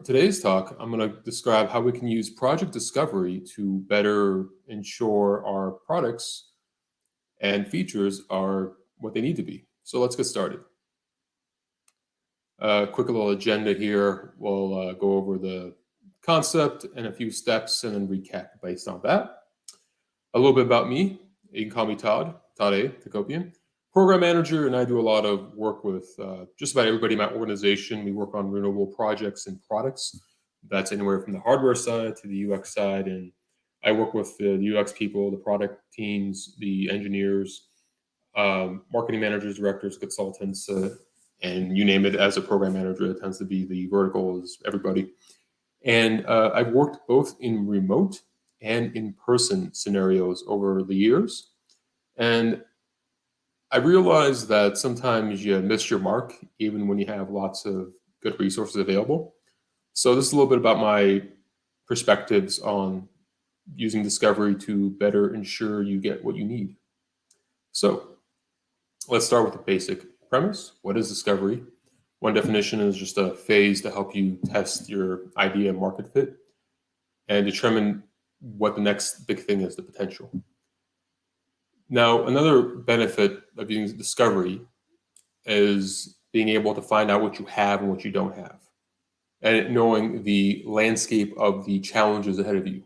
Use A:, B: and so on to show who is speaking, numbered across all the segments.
A: today's talk, I'm going to describe how we can use project discovery to better ensure our products and features are what they need to be. So let's get started. Quick little agenda here. We'll go over the concept and a few steps and then recap based on that. A little bit about me. You can call me Tadeh, Hakopian, program manager, and I do a lot of work with just about everybody in my organization. We work on renewable projects and products. That's anywhere from the hardware side to the UX side. And I work with the UX people, the product teams, the engineers, marketing managers, directors, consultants, and you name it. As a program manager, it tends to be the vertical is everybody. And I've worked both in remote and in-person scenarios over the years. And I realized that sometimes you miss your mark, even when you have lots of good resources available. So this is a little bit about my perspectives on using discovery to better ensure you get what you need. So let's start with the basic premise. What is discovery? One definition is just a phase to help you test your idea market fit and determine what the next big thing is, the potential. Now, another benefit of using discovery is being able to find out what you have and what you don't have, and knowing the landscape of the challenges ahead of you.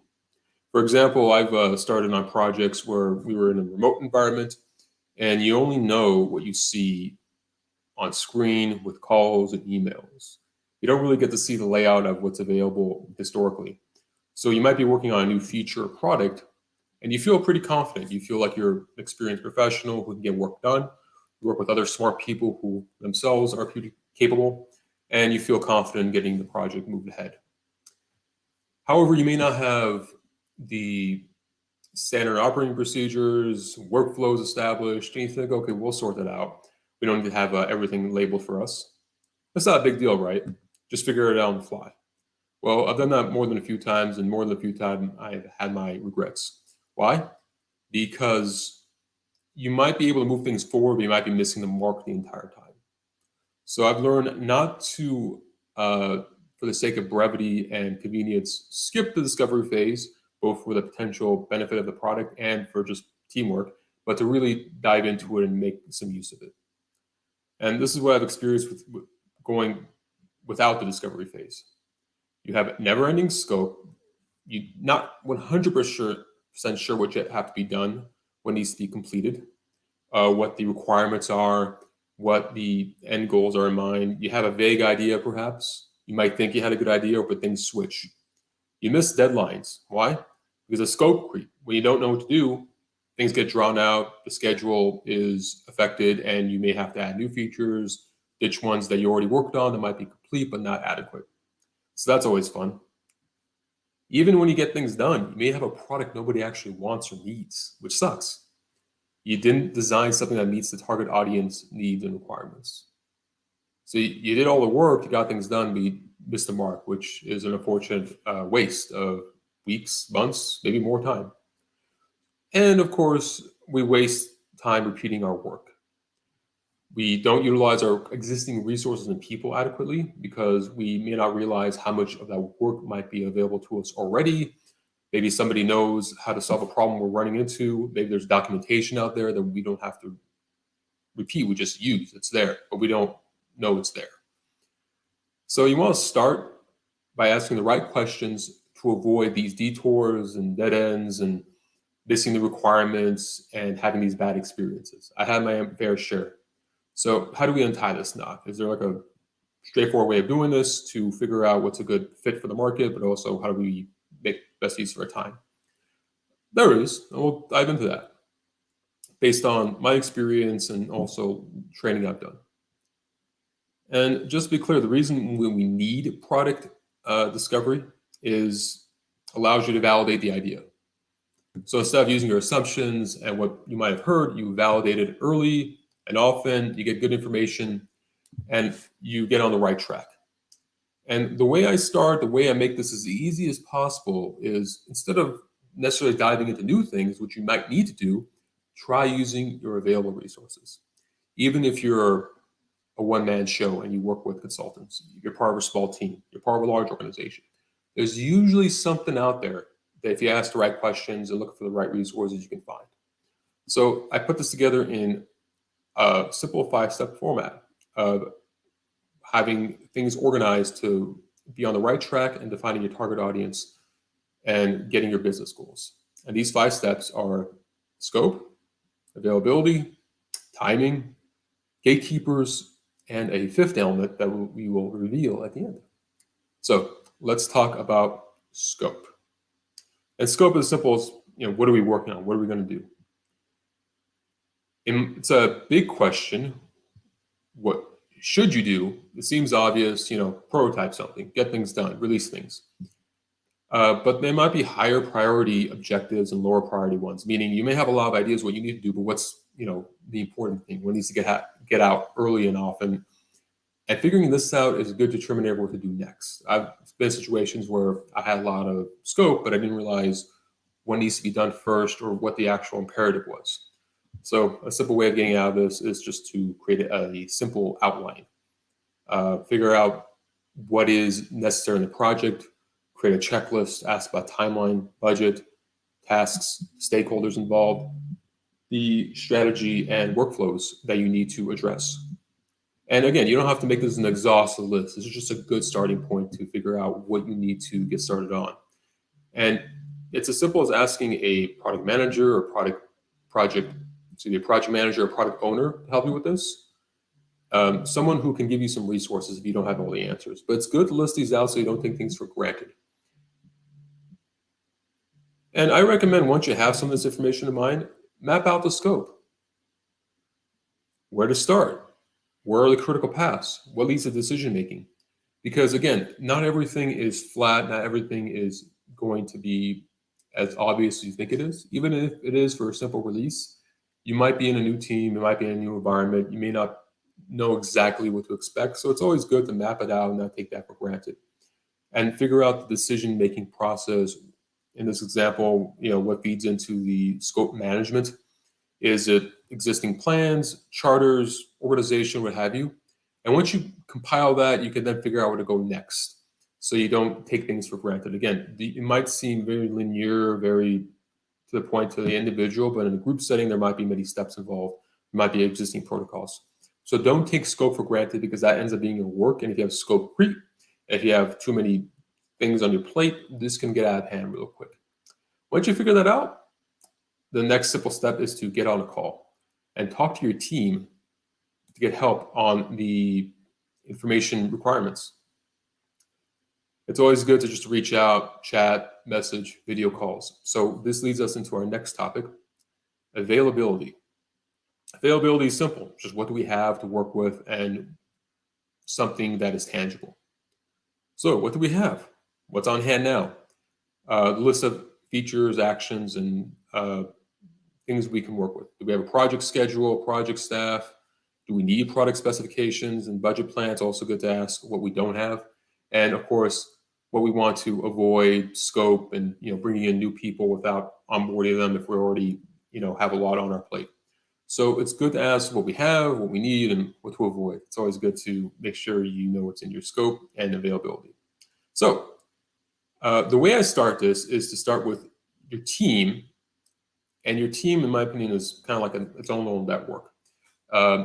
A: For example, I've started on projects where we were in a remote environment, and you only know what you see on screen with calls and emails. You don't really get to see the layout of what's available historically. So you might be working on a new feature or product, and you feel pretty confident. You feel like you're an experienced professional who can get work done. You work with other smart people who themselves are pretty capable, and you feel confident in getting the project moved ahead. However, you may not have the standard operating procedures, workflows established, and you think, okay, we'll sort that out. We don't need to have everything labeled for us. That's not a big deal, right? Just figure it out on the fly. Well, I've done that more than a few times, and more than a few times I've had my regrets. Why? Because you might be able to move things forward, but you might be missing the mark the entire time. So I've learned not to, for the sake of brevity and convenience, skip the discovery phase, both for the potential benefit of the product and for just teamwork, but to really dive into it and make some use of it. And this is what I've experienced with going without the discovery phase. You have never-ending scope. You're not 100% sure what you have to be done, what needs to be completed, what the requirements are, what the end goals are in mind. You have a vague idea, perhaps. You might think you had a good idea, but things switch. You miss deadlines. Why? Because of scope creep. When you don't know what to do, things get drawn out, the schedule is affected, and you may have to add new features, ditch ones that you already worked on that might be complete but not adequate. So that's always fun. Even when you get things done, you may have a product nobody actually wants or needs, which sucks. You didn't design something that meets the target audience needs and requirements. So you did all the work, you got things done, but you missed the mark, which is an unfortunate waste of weeks, months, maybe more time. And of course, we waste time repeating our work. We don't utilize our existing resources and people adequately because we may not realize how much of that work might be available to us already. Maybe somebody knows how to solve a problem we're running into. Maybe there's documentation out there that we don't have to repeat, we just use. It's there, but we don't know it's there. So you want to start by asking the right questions to avoid these detours and dead ends and missing the requirements and having these bad experiences. I had my fair share. So how do we untie this knot? Is there like a straightforward way of doing this to figure out what's a good fit for the market, but also how do we make best use of our time? There is, and we'll dive into that based on my experience and also training I've done. And just to be clear, the reason we need product discovery is allows you to validate the idea. So instead of using your assumptions and what you might have heard, you validate it early and often. You get good information and you get on the right track. And the way I start, the way I make this as easy as possible is instead of necessarily diving into new things, which you might need to do, try using your available resources. Even if you're a one-man show and you work with consultants. You're part of a small team. You're part of a large organization. There's usually something out there that if you ask the right questions and look for the right resources, you can find. So I put this together in a simple 5-step format of having things organized to be on the right track and defining your target audience and getting your business goals. And these 5 steps are scope, availability, timing, gatekeepers, and a 5th element that we will reveal at the end. So let's talk about scope. And scope is as simple as, what are we working on? What are we going to do? It's a big question. What should you do? It seems obvious, prototype something, get things done, release things. But there might be higher priority objectives and lower priority ones, meaning you may have a lot of ideas what you need to do, but what's, the important thing, what needs to get out early and often. And figuring this out is a good determinator of what to do next. I've been in situations where I had a lot of scope, but I didn't realize what needs to be done first or what the actual imperative was. So a simple way of getting out of this is just to create a simple outline. Figure out what is necessary in the project, create a checklist, ask about timeline, budget, tasks, stakeholders involved, the strategy and workflows that you need to address. And again, you don't have to make this an exhaustive list. This is just a good starting point to figure out what you need to get started on. And it's as simple as asking a product manager or project manager or product owner to help you with this. Someone who can give you some resources if you don't have all the answers. But it's good to list these out so you don't take things for granted. And I recommend once you have some of this information in mind, map out the scope. Where to start? Where are the critical paths? What leads to decision making? Because again, not everything is flat. Not everything is going to be as obvious as you think it is. Even if it is for a simple release, you might be in a new team. You might be in a new environment. You may not know exactly what to expect. So it's always good to map it out and not take that for granted. And figure out the decision-making process. In this example, what feeds into the scope management. Is it existing plans, charters, organization, what have you? And once you compile that, you can then figure out where to go next. So you don't take things for granted. Again, it might seem very linear, very to the point to the individual, but in a group setting, there might be many steps involved. There might be existing protocols. So don't take scope for granted because that ends up being your work. And if you have scope creep, if you have too many things on your plate, this can get out of hand real quick. Once you figure that out, the next simple step is to get on a call and talk to your team to get help on the information requirements. It's always good to just reach out, chat, message, video calls. So this leads us into our next topic, availability. Availability is simple, just what do we have to work with and something that is tangible. So what do we have? What's on hand now? The list of features, actions, and things we can work with. Do we have a project schedule, project staff? Do we need product specifications and budget plans? Also good to ask what we don't have. And of course, what we want to avoid, scope, and bringing in new people without onboarding them if we already have a lot on our plate. So it's good to ask what we have, what we need, and what to avoid. It's always good to make sure you know what's in your scope and availability. So the way I start this is to start with your team. And your team, in my opinion, is kind of like its own little network.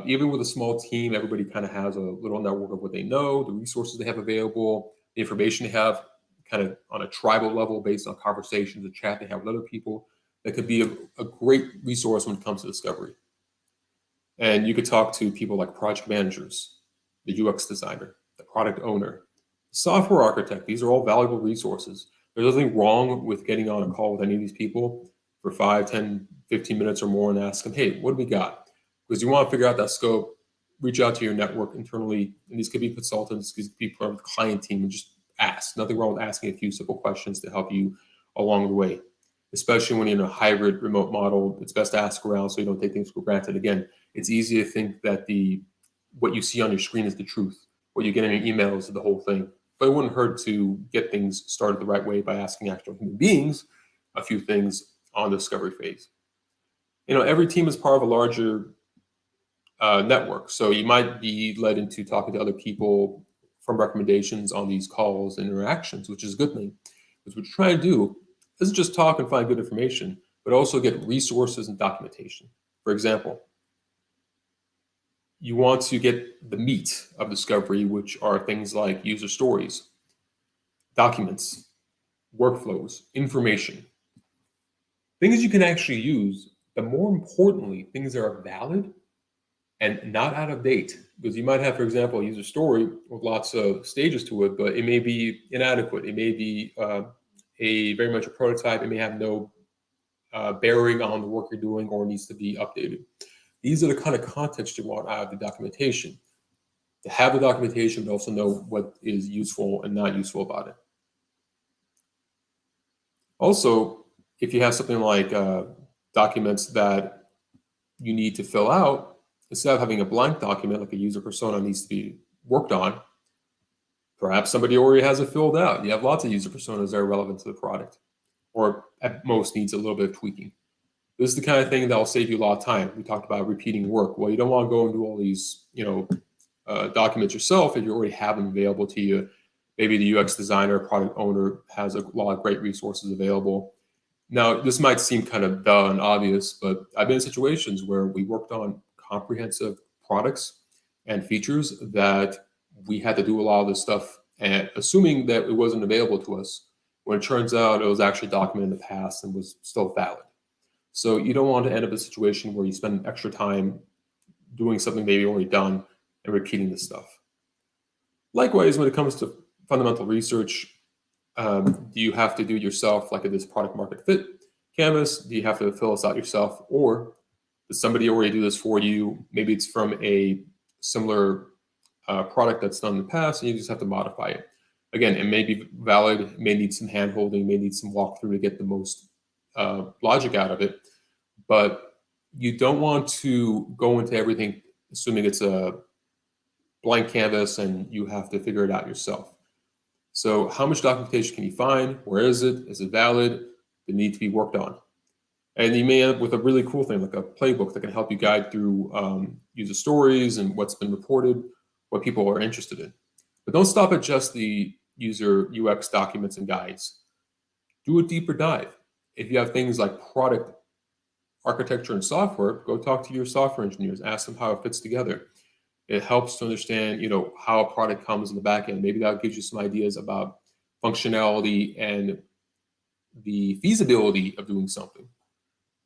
A: Even with a small team, everybody kind of has a little network of what they know, the resources they have available, the information they have kind of on a tribal level based on conversations and chat they have with other people. That could be a great resource when it comes to discovery. And you could talk to people like project managers, the UX designer, the product owner, the software architect. These are all valuable resources. There's nothing wrong with getting on a call with any of these people for 5, 10, 15 minutes or more and ask them, hey, what do we got? Because you want to figure out that scope, reach out to your network internally. And these could be consultants, these could be part of the client team, and just ask. Nothing wrong with asking a few simple questions to help you along the way. Especially when you're in a hybrid remote model, it's best to ask around so you don't take things for granted. Again, it's easy to think that what you see on your screen is the truth. What you get in your email is the whole thing. But it wouldn't hurt to get things started the right way by asking actual human beings a few things on the discovery phase. Every team is part of a larger network. So you might be led into talking to other people from recommendations on these calls and interactions, which is a good thing. Because what you're trying to do isn't just talk and find good information, but also get resources and documentation. For example, you want to get the meat of discovery, which are things like user stories, documents, workflows, information, things you can actually use, but more importantly, things that are valid and not out of date. Because you might have, for example, a user story with lots of stages to it, but it may be inadequate. It may be a very much a prototype. It may have no bearing on the work you're doing or needs to be updated. These are the kind of context you want out of the documentation. To have the documentation, but also know what is useful and not useful about it. Also, if you have something like documents that you need to fill out, instead of having a blank document like a user persona needs to be worked on, perhaps somebody already has it filled out. You have lots of user personas that are relevant to the product, or at most needs a little bit of tweaking. This is the kind of thing that will save you a lot of time. We talked about repeating work. Well, you don't want to go and do all these, documents yourself if you already have them available to you. Maybe the UX designer, product owner has a lot of great resources available. Now, this might seem kind of duh and obvious, but I've been in situations where we worked on comprehensive products and features that we had to do a lot of this stuff, and assuming that it wasn't available to us, when it turns out it was actually documented in the past and was still valid. So you don't want to end up in a situation where you spend extra time doing something maybe already done and repeating this stuff. Likewise, when it comes to fundamental research, do you have to do it yourself, like this product market fit canvas? Do you have to fill this out yourself? Or does somebody already do this for you? Maybe it's from a similar product that's done in the past, and you just have to modify it. Again, it may be valid, it may need some hand-holding, may need some walkthrough to get the most logic out of it. But you don't want to go into everything assuming it's a blank canvas and you have to figure it out yourself. So how much documentation can you find? Where is it? Is it valid? Does it need to be worked on? And you may end up with a really cool thing like a playbook that can help you guide through user stories and what's been reported, what people are interested in. But don't stop at just the user UX documents and guides. Do a deeper dive. If you have things like product architecture and software, go talk to your software engineers, ask them how it fits together. It helps to understand, how a product comes in the back end. Maybe that gives you some ideas about functionality and the feasibility of doing something.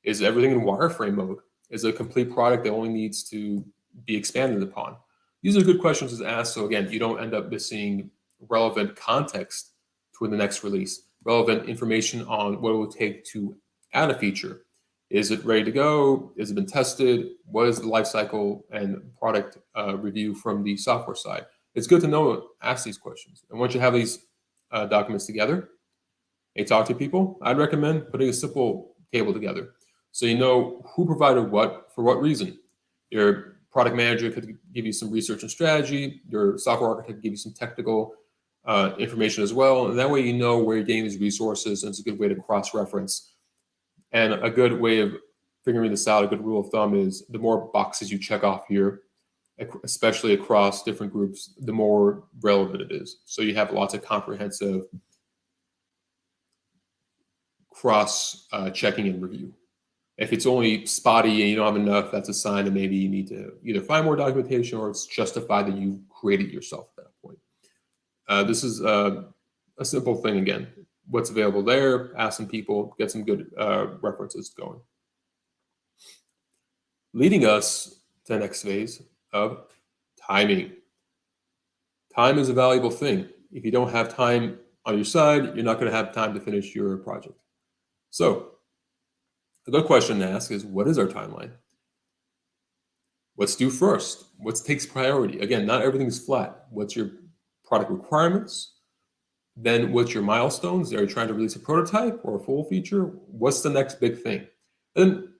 A: Is everything in wireframe mode? Is it a complete product that only needs to be expanded upon? These are good questions to ask. So again, you don't end up missing relevant context to the next release, relevant information on what it will take to add a feature. Is it ready to go? Has it been tested? What is the life cycle and product review from the software side? It's good to ask these questions. And once you have these documents together, and talk to people, I'd recommend putting a simple table together. So you know who provided what, for what reason. Your product manager could give you some research and strategy. Your software architect could give you some technical information as well. And that way you know where you're getting these resources, and it's a good way to cross-reference. And a good way of figuring this out, a good rule of thumb is the more boxes you check off here, especially across different groups, the more relevant it is. So you have lots of comprehensive cross-checking and review. If it's only spotty and you don't have enough, that's a sign that maybe you need to either find more documentation or it's justified that you created yourself at that point. This is a simple thing again. What's available there, ask some people, get some good references going. Leading us to the next phase of timing. Time is a valuable thing. If you don't have time on your side, you're not going to have time to finish your project. So a good question to ask is, what is our timeline? What's due first? What takes priority? Again, not everything's flat. What's your product requirements? Then what's your milestones? Are you trying to release a prototype or a full feature? What's the next big thing? Then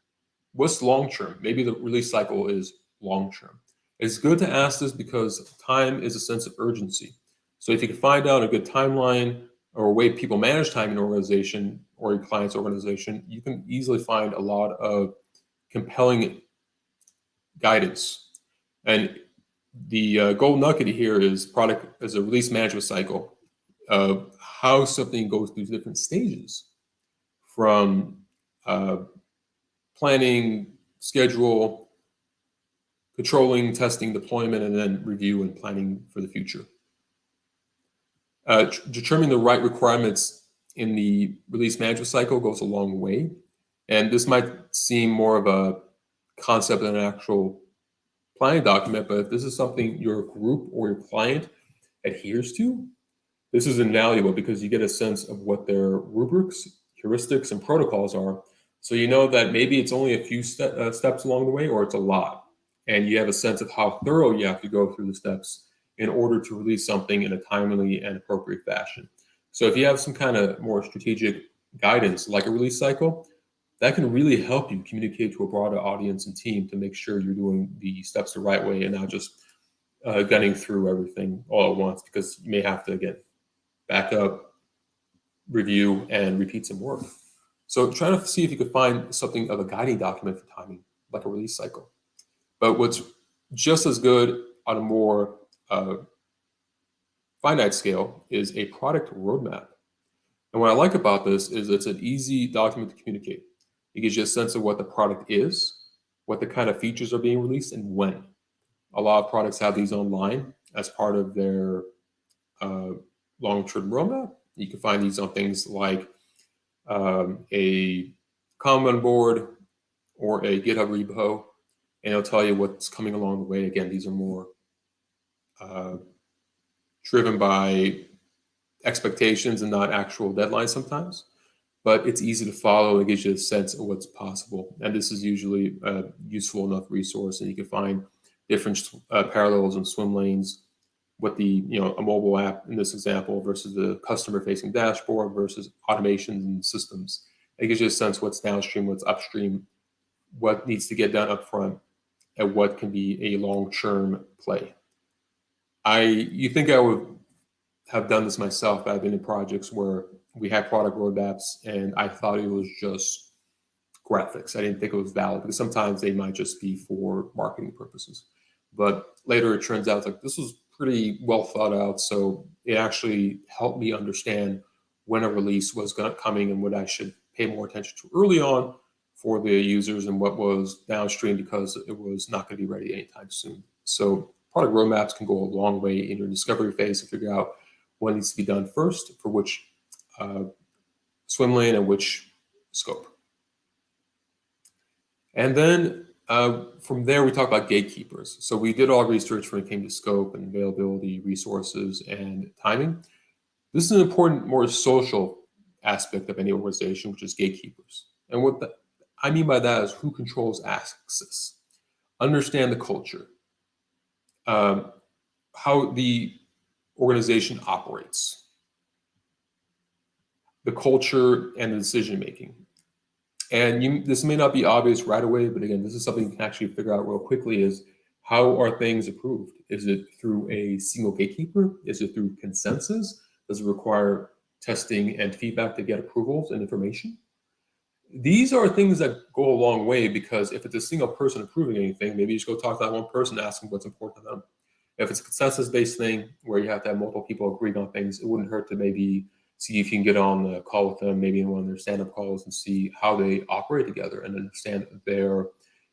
A: what's long-term? Maybe the release cycle is long-term. It's good to ask this because time is a sense of urgency. So if you can find out a good timeline or a way people manage time in an organization or your client's organization, you can easily find a lot of compelling guidance. And the gold nugget here is product as a release management cycle of how something goes through different stages from planning, schedule, controlling, testing, deployment, and then review and planning for the future. Determining the right requirements in the release management cycle goes a long way. And this might seem more of a concept than an actual planning document, but if this is something your group or your client adheres to, this is invaluable because you get a sense of what their rubrics, heuristics, and protocols are. So you know that maybe it's only a few steps along the way, or it's a lot. And you have a sense of how thorough you have to go through the steps in order to release something in a timely and appropriate fashion. So if you have some kind of more strategic guidance, like a release cycle, that can really help you communicate to a broader audience and team to make sure you're doing the steps the right way and not just gunning through everything all at once, because you may have to, again, back up, review, and repeat some work. So try to see if you could find something of a guiding document for timing, like a release cycle. But what's just as good on a more finite scale is a product roadmap. And what I like about this is it's an easy document to communicate. It gives you a sense of what the product is, what the kind of features are being released, and when. A lot of products have these online as part of their long-term roadmap. You can find these on things like a Kanban board or a GitHub repo, and it'll tell you what's coming along the way. Again, these are more driven by expectations and not actual deadlines sometimes, but it's easy to follow. It gives you a sense of what's possible. And this is usually a useful enough resource, and you can find different parallels and swim lanes with the, a mobile app in this example versus the customer facing dashboard versus automations and systems. It gives you a sense what's downstream, what's upstream, what needs to get done up front, and what can be a long-term play. You think I would have done this myself, but I've been in projects where we had product roadmaps and I thought it was just graphics. I didn't think it was valid because sometimes they might just be for marketing purposes. But later it turns out like this was pretty well thought out. So it actually helped me understand when a release was coming and what I should pay more attention to early on for the users and what was downstream because it was not going to be ready anytime soon. So product roadmaps can go a long way in your discovery phase to figure out what needs to be done first for which swim lane and which scope. And then from there, we talk about gatekeepers. So we did all research when it came to scope and availability, resources, and timing. This is an important, more social aspect of any organization, which is gatekeepers. And what I mean by that is who controls access, understand the culture, how the organization operates, the culture and the decision making. And this may not be obvious right away, but again, this is something you can actually figure out real quickly is how are things approved? Is it through a single gatekeeper? Is it through consensus? Does it require testing and feedback to get approvals and information? These are things that go a long way because if it's a single person approving anything, maybe you just go talk to that one person, ask them what's important to them. If it's a consensus-based thing where you have to have multiple people agreeing on things, it wouldn't hurt to maybe see if you can get on the call with them, maybe in one of their stand-up calls and see how they operate together and understand their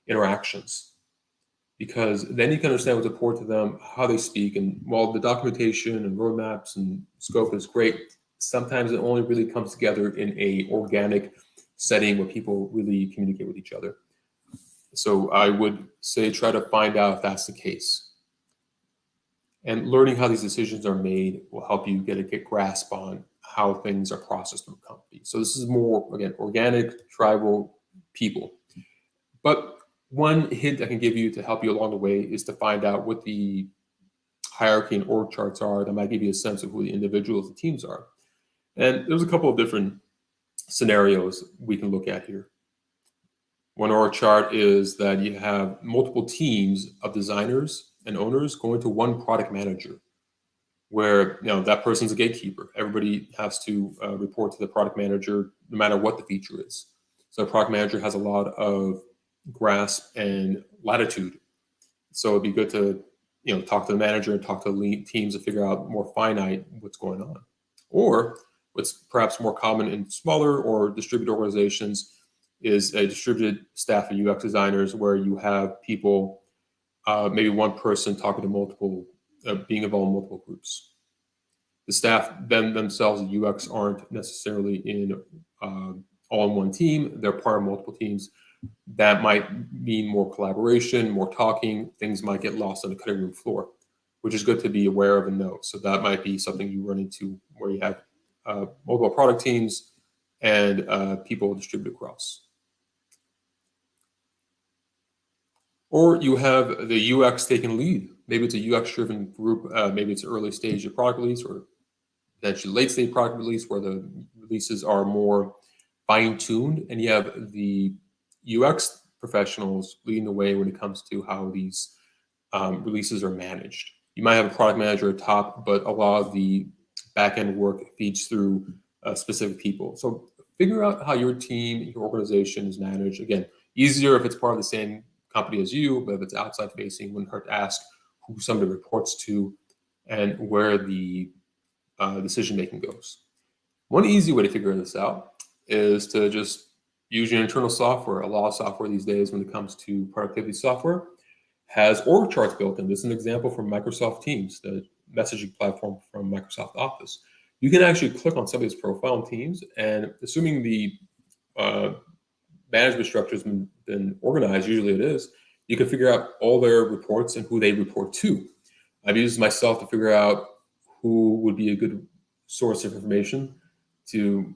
A: interactions. Because then you can understand what's important to them, how they speak. And while the documentation and roadmaps and scope is great, sometimes it only really comes together in a organic setting where people really communicate with each other. So I would say try to find out if that's the case. And learning how these decisions are made will help you get a grasp on how things are processed in a company. So this is more, again, organic, tribal people. But one hint I can give you to help you along the way is to find out what the hierarchy and org charts are that might give you a sense of who the individuals and teams are. And there's a couple of different scenarios we can look at here. One org chart is that you have multiple teams of designers and owners going to one product manager, where that person's a gatekeeper. Everybody has to report to the product manager no matter what the feature is. So the product manager has a lot of grasp and latitude So it'd be good to talk to the manager and talk to the lead teams to figure out more finite what's going on. Or what's perhaps more common in smaller or distributed organizations is a distributed staff of UX designers where you have people, maybe one person talking to multiple, being involved in multiple groups. The staff themselves at UX aren't necessarily in all in one team. They're part of multiple teams. That might mean more collaboration, more talking. Things might get lost on the cutting room floor, which is good to be aware of and know. So that might be something you run into where you have multiple product teams and people distributed across. Or you have the UX taking lead. Maybe it's a UX-driven group. Maybe it's early stage of product release or potentially late stage product release where the releases are more fine-tuned, and you have the UX professionals leading the way when it comes to how these releases are managed. You might have a product manager at top, but a lot of the back-end work feeds through specific people. So figure out how your team, your organization is managed. Again, easier if it's part of the same company as you, but if it's outside facing, it wouldn't hurt to ask who somebody reports to and where the decision-making goes. One easy way to figure this out is to just use your internal software. A lot of software these days, when it comes to productivity software, has org charts built in. This is an example from Microsoft Teams, the messaging platform from Microsoft Office. You can actually click on somebody's profile in Teams, and assuming the management structure has been organized, usually it is, you can figure out all their reports and who they report to. I've used myself to figure out who would be a good source of information to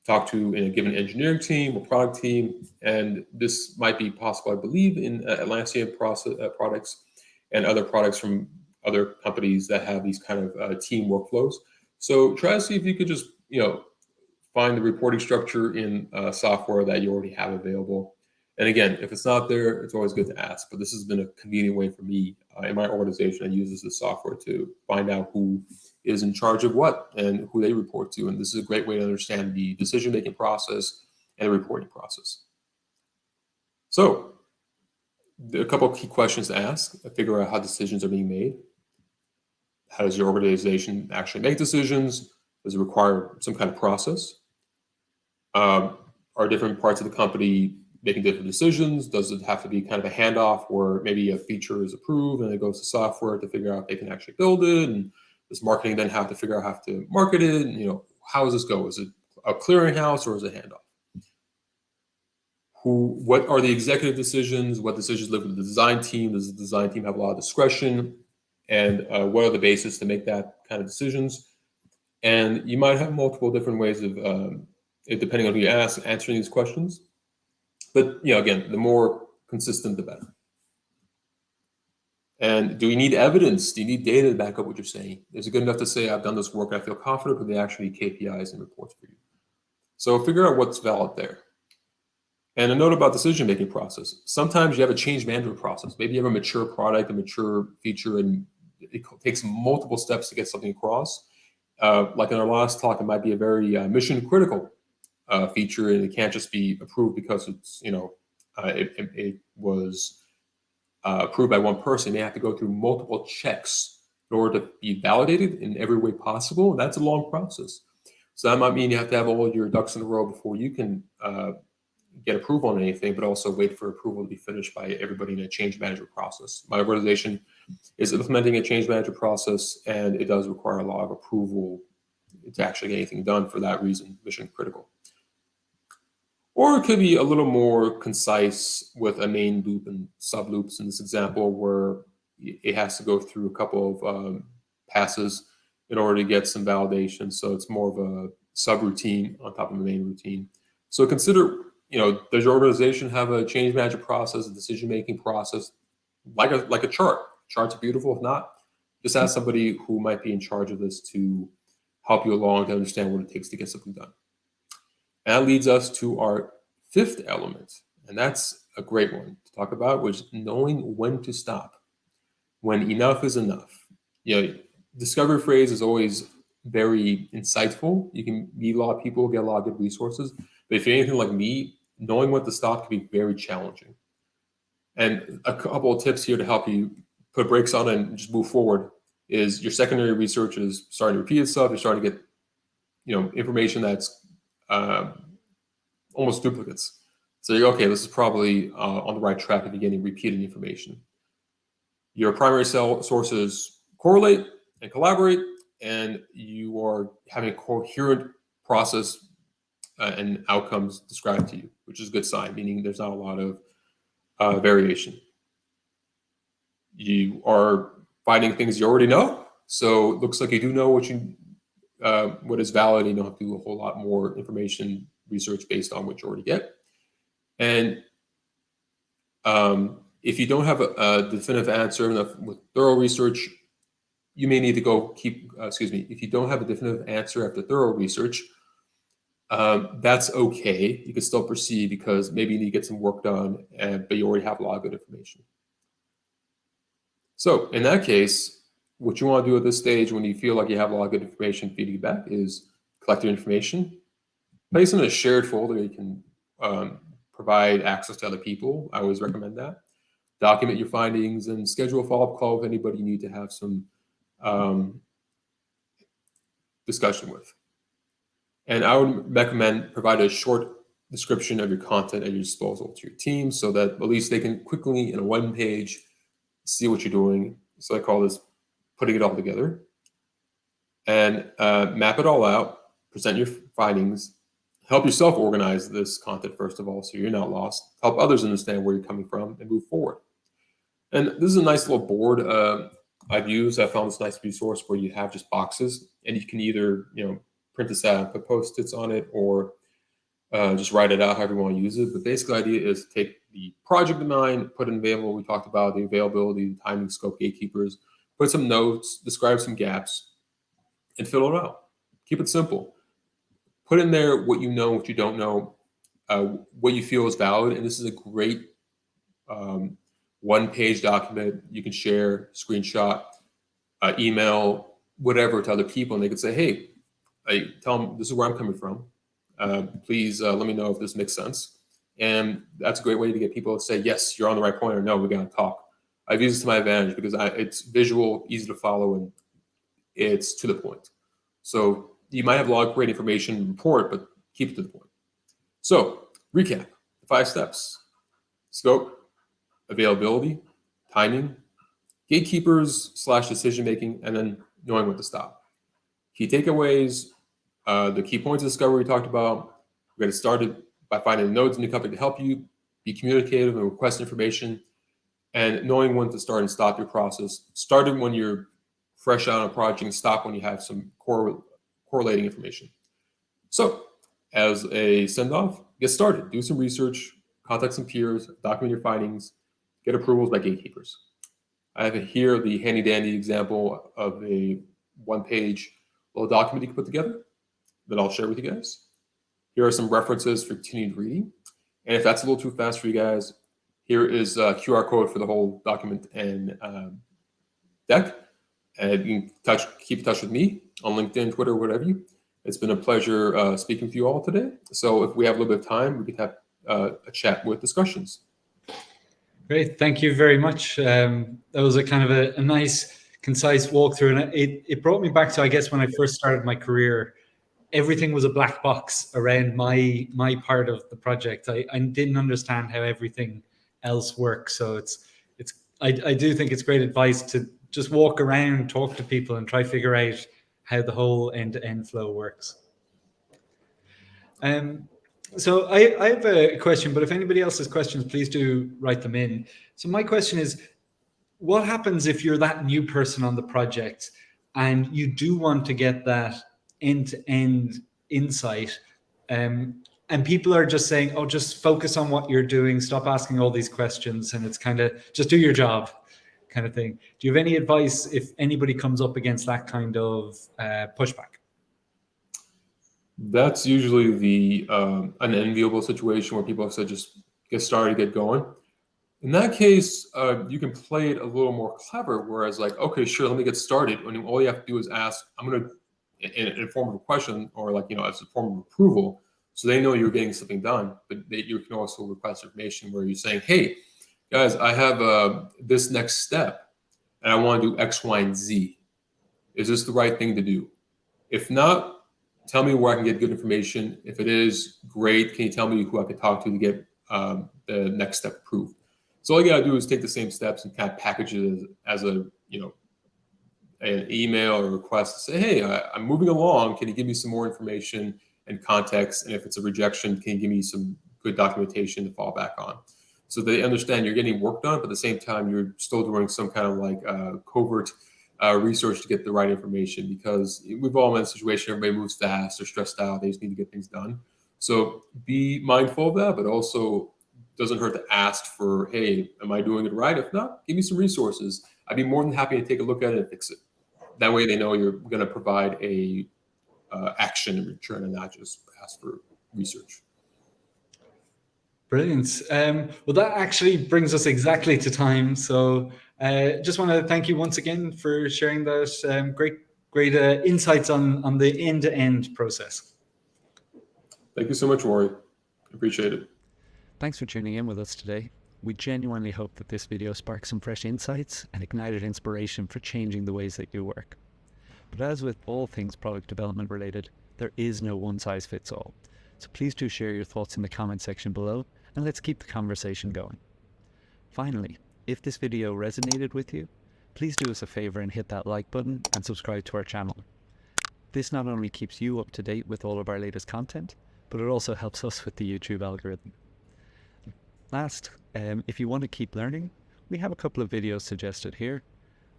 A: talk to in a given engineering team or product team. And this might be possible, I believe, in Atlassian products and other products from other companies that have these kind of team workflows. So try to see if you could just, find the reporting structure in software that you already have available. And again, if it's not there, it's always good to ask. But this has been a convenient way for me in my organization. I use this software to find out who is in charge of what and who they report to. And this is a great way to understand the decision-making process and the reporting process. So a couple of key questions to ask: figure out how decisions are being made. How does your organization actually make decisions? Does it require some kind of process? Are different parts of the company making different decisions? Does it have to be kind of a handoff where maybe a feature is approved and it goes to software to figure out if they can actually build it? And does marketing then have to figure out how to market it? And, how does this go? Is it a clearinghouse or is it a handoff? What are the executive decisions? What decisions live with the design team? Does the design team have a lot of discretion? And what are the bases to make that kind of decisions? And you might have multiple different ways of, depending on who you ask, answering these questions. But again, the more consistent, the better. And do you need evidence? Do you need data to back up what you're saying? Is it good enough to say, I've done this work, I feel confident, or do they actually need KPIs and reports for you? So figure out what's valid there. And a note about decision-making process. Sometimes you have a change management process. Maybe you have a mature product, a mature feature, and it takes multiple steps to get something across. Like in our last talk, it might be a very mission-critical feature, and it can't just be approved because it's, it was approved by one person. They have to go through multiple checks in order to be validated in every way possible. And that's a long process. So that might mean you have to have all your ducks in a row before you can get approval on anything, but also wait for approval to be finished by everybody in a change management process. My organization is implementing a change management process, and it does require a lot of approval to actually get anything done for that reason, mission critical. Or it could be a little more concise with a main loop and sub loops in this example, where it has to go through a couple of passes in order to get some validation. So it's more of a subroutine on top of the main routine. So consider, does your organization have a change management process, a decision-making process, like a chart? Charts are beautiful. If not, just ask somebody who might be in charge of this to help you along to understand what it takes to get something done. And that leads us to our fifth element, and that's a great one to talk about, which is knowing when to stop, when enough is enough. Discovery phrase is always very insightful. You can meet a lot of people, get a lot of good resources, but if you're anything like me, knowing when to stop can be very challenging. And a couple of tips here to help you put brakes on it and just move forward is your secondary research is starting to repeat itself. You're starting to get, information that's almost duplicates. So you go, okay, this is probably on the right track if you're getting repeated information. Your primary sources correlate and collaborate, and you are having a coherent process and outcomes described to you, which is a good sign, meaning there's not a lot of variation. You are finding things you already know, so it looks like you do know what is valid. You don't have to do a whole lot more information research based on what you already get. And if you don't have a definitive answer with thorough research, you may need to go if you don't have a definitive answer after thorough research, that's okay. You can still proceed because maybe you need to get some work done, but you already have a lot of good information. So in that case, what you want to do at this stage when you feel like you have a lot of good information feeding back is collect your information, place it in a shared folder you can provide access to other people. I always recommend that. Document your findings and schedule a follow-up call with anybody you need to have some discussion with. And I would recommend provide a short description of your content at your disposal to your team so that at least they can quickly, in a one page, see what you're doing. So I call this putting it all together. And map it all out, present your findings, help yourself organize this content first of all so you're not lost, help others understand where you're coming from and move forward. And this is a nice little board I've used. I found this nice resource where you have just boxes and you can either, print this out, put Post-its on it, or just write it out however you want to use it. But basically the idea is to take the project in mind, put in available, we talked about the availability, the timing, scope, gatekeepers, put some notes, describe some gaps, and fill it out. Keep it simple. Put in there what you know, what you don't know, what you feel is valid. And this is a great one-page document you can share, screenshot, email, whatever to other people. And they could say, hey, I tell them this is where I'm coming from. Please let me know if this makes sense. And that's a great way to get people to say, yes, you're on the right point, or no, we got to talk. I've used it to my advantage because it's visual, easy to follow, and it's to the point. So you might have a lot of great information in the report, but keep it to the point. So recap, the 5 steps: scope, availability, timing, gatekeepers / decision-making, and then knowing when to stop. Key takeaways, the key points of discovery we talked about. We're going to start it by finding nodes in your company to help you, be communicative and request information, and knowing when to start and stop your process. Starting when you're fresh out on a project and stop when you have some correlating information. So as a send-off, get started. Do some research, contact some peers, document your findings, get approvals by gatekeepers. I have here the handy-dandy example of a one-page little document you can put together that I'll share with you guys. Here are some references for continued reading. And if that's a little too fast for you guys, here is a QR code for the whole document and deck. And you can keep in touch with me on LinkedIn, Twitter, whatever you. It's been a pleasure speaking with you all today. So if we have a little bit of time, we could have a chat with discussions.
B: Great, thank you very much. That was a kind of a nice, concise walkthrough, and it brought me back to, I guess, when I first started my career. Everything was a black box around my part of the project. I didn't understand how everything else works. So I do think it's great advice to just walk around, talk to people, and try figure out how the whole end-to-end flow works. So I have a question, but if anybody else has questions, please do write them in. So my question is, what happens if you're that new person on the project and you do want to get that end-to-end insight, and people are just saying, oh, just focus on what you're doing, stop asking all these questions, and it's kind of just do your job kind of thing. Do you have any advice if anybody comes up against that kind of pushback?
A: That's usually an enviable situation where people have said, just get started, get going. In that case, you can play it a little more clever, whereas like, okay, sure, let me get started. And all you have to do is ask, I'm going to, in a form of a question or like, as a form of approval, so they know you're getting something done, but you can also request information where you're saying, hey, guys, I have this next step. and I want to do X, Y, and Z. Is this the right thing to do? If not, tell me where I can get good information. If it is, great. Can you tell me who I can talk to get the next step approved? So all you gotta do is take the same steps and kind of package it as a, you know, an email or request to say, hey, I'm moving along. Can you give me some more information and context? And if it's a rejection, can you give me some good documentation to fall back on? So they understand you're getting work done, but at the same time, you're still doing some kind of like covert research to get the right information, because we've all been in a situation, everybody moves fast, they're stressed out, they just need to get things done. So be mindful of that, but also doesn't hurt to ask for, hey, am I doing it right? If not, give me some resources. I'd be more than happy to take a look at it and fix it. That way they know you're going to provide a action in return and not just ask for research.
B: Brilliant. Well, that actually brings us exactly to time. So just want to thank you once again for sharing that great insights on the end-to-end process.
A: Thank you so much, Rory. Appreciate it.
C: Thanks for tuning in with us today. We genuinely hope that this video sparked some fresh insights and ignited inspiration for changing the ways that you work. But as with all things product development related, there is no one-size-fits-all. So please do share your thoughts in the comment section below, and let's keep the conversation going. Finally, if this video resonated with you, please do us a favor and hit that like button and subscribe to our channel. This not only keeps you up to date with all of our latest content, but it also helps us with the YouTube algorithm. Last, if you want to keep learning, we have a couple of videos suggested here.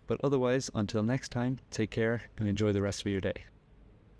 C: But otherwise, until next time, take care and enjoy the rest of your day.